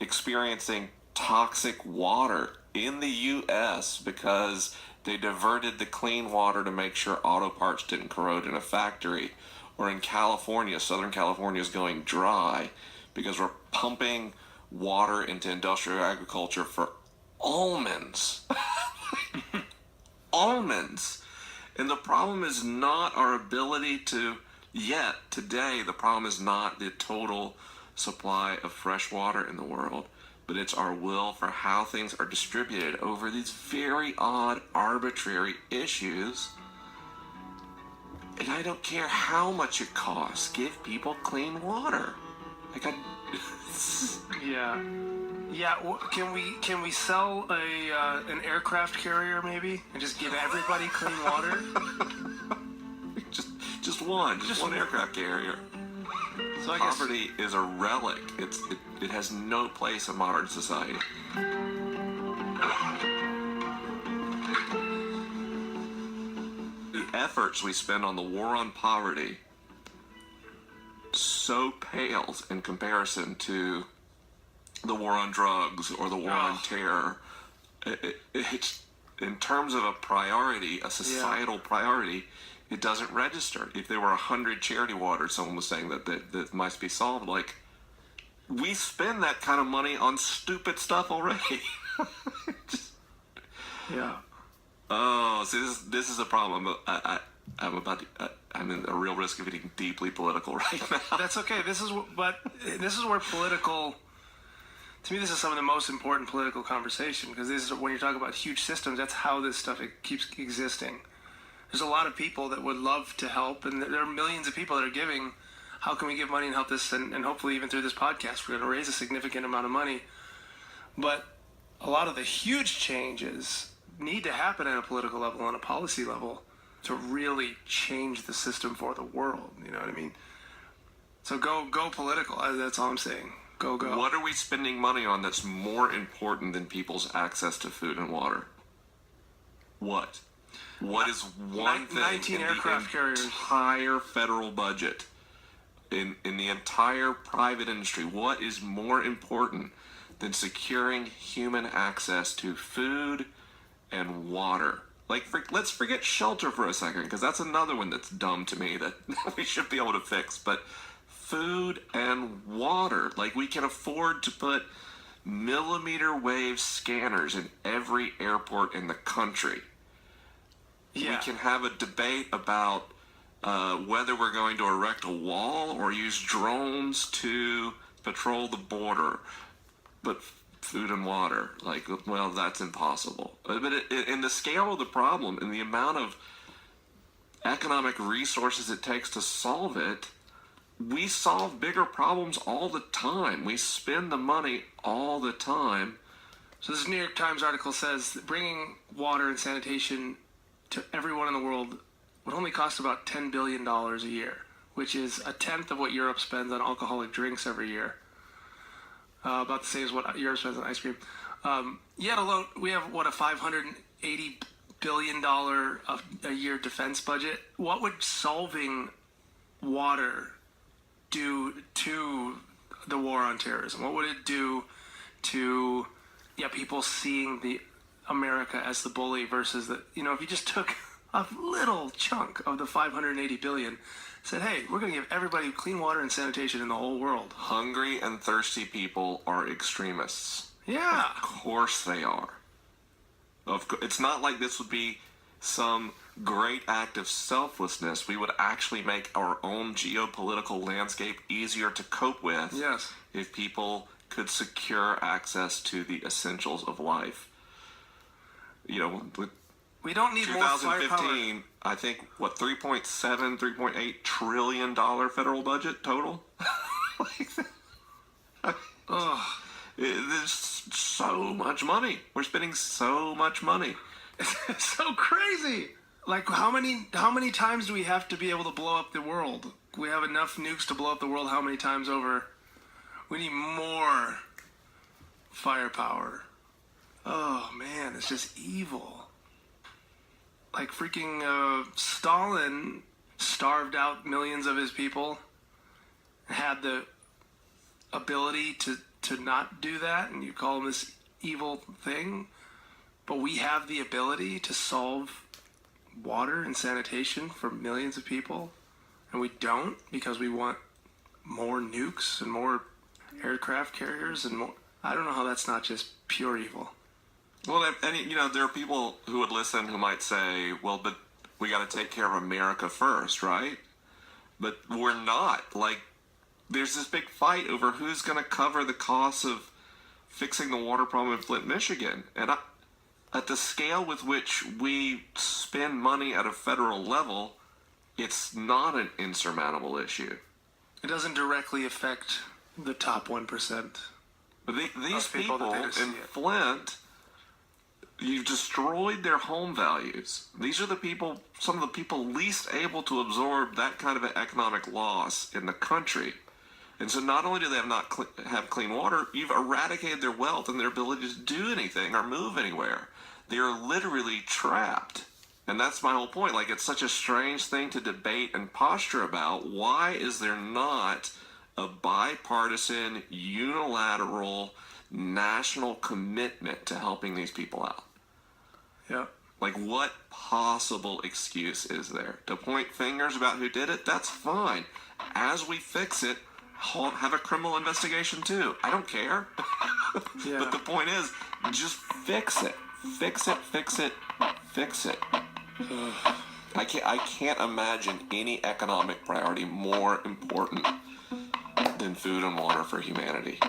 experiencing toxic water in the U.S. because they diverted the clean water to make sure auto parts didn't corrode in a factory. Or in California, Southern California is going dry because we're pumping water into industrial agriculture for almonds. Almonds. And the problem is not our ability to, yet today, the problem is not the total supply of fresh water in the world, but it's our will for how things are distributed over these very odd, arbitrary issues. And I don't care how much it costs. Give people clean water. Yeah. Can we sell an aircraft carrier maybe and just give everybody clean water? just one aircraft carrier. So Poverty is a relic. It has no place in modern society. The efforts we spend on the war on poverty so pales in comparison to the war on drugs or the war on terror. It's, in terms of a priority, a societal priority, it doesn't register. If there were 100 charity waters, someone was saying that must be solved. Like, we spend that kind of money on stupid stuff already. Yeah. Oh, see, this is a problem. I'm in a real risk of getting deeply political right now. That's okay. This is where political. To me, this is some of the most important political conversation, because this is when you're talking about huge systems. That's how this stuff keeps existing. There's a lot of people that would love to help, and there are millions of people that are giving. How can we give money and help this? And hopefully, even through this podcast, we're going to raise a significant amount of money. But a lot of the huge changes need to happen at a political level, on a policy level, to really change the system for the world. You know what I mean? So go political. That's all I'm saying. Go. What are we spending money on that's more important than people's access to food and water? What is one thing 19 in aircraft the entire federal budget, in the entire private industry? What is more important than securing human access to food and water? Like, let's forget shelter for a second, because that's another one that's dumb to me that we should be able to fix. But food and water, like, we can afford to put millimeter wave scanners in every airport in the country. Yeah. We can have a debate about whether we're going to erect a wall or use drones to patrol the border. But food and water, like, well, that's impossible. But in the scale of the problem and the amount of economic resources it takes to solve it, we solve bigger problems all the time. We spend the money all the time. So this New York Times article says that bringing water and sanitation to everyone in the world would only cost about $10 billion a year, which is a tenth of what Europe spends on alcoholic drinks every year. About the same as what Europe spends on ice cream. Yet alone, we have, a $580 billion a year defense budget. What would solving water do to the war on terrorism? What would it do to people seeing the America as the bully versus the, if you just took a little chunk of the $580 billion, said, hey, we're going to give everybody clean water and sanitation in the whole world. Hungry and thirsty people are extremists. Yeah. Of course they are. It's not like this would be some great act of selflessness. We would actually make our own geopolitical landscape easier to cope with. Yes. If people could secure access to the essentials of life. We don't need more firepower. 2015, I think, $3.7, $3.8 trillion federal budget total? There's so much money. We're spending so much money. It's so crazy. Like, how many times do we have to be able to blow up the world? We have enough nukes to blow up the world how many times over? We need more firepower. Oh, man, it's just evil. Like, freaking Stalin starved out millions of his people, had the ability to to not do that, and you call them this evil thing. But we have the ability to solve water and sanitation for millions of people, and we don't because we want more nukes and more aircraft carriers and more. I don't know how that's not just pure evil. Well, and you know, there are people who would listen who might say, well, but we got to take care of America first, right? But we're not. Like, there's this big fight over who's going to cover the costs of fixing the water problem in Flint, Michigan. And at the scale with which we spend money at a federal level, it's not an insurmountable issue. It doesn't directly affect the top 1%. But these people people that in Flint, you've destroyed their home values. These are the people, some of the people least able to absorb that kind of an economic loss in the country. And so not only do they have clean water, you've eradicated their wealth and their ability to do anything or move anywhere. They are literally trapped. And that's my whole point. Like, it's such a strange thing to debate and posture about. Why is there not a bipartisan, unilateral, national commitment to helping these people out? Yeah. Like, what possible excuse is there? To point fingers about who did it? That's fine. As we fix it, have a criminal investigation too. I don't care. Yeah. But the point is, just fix it. Fix it, fix it, fix it. I can't imagine any economic priority more important than food and water for humanity.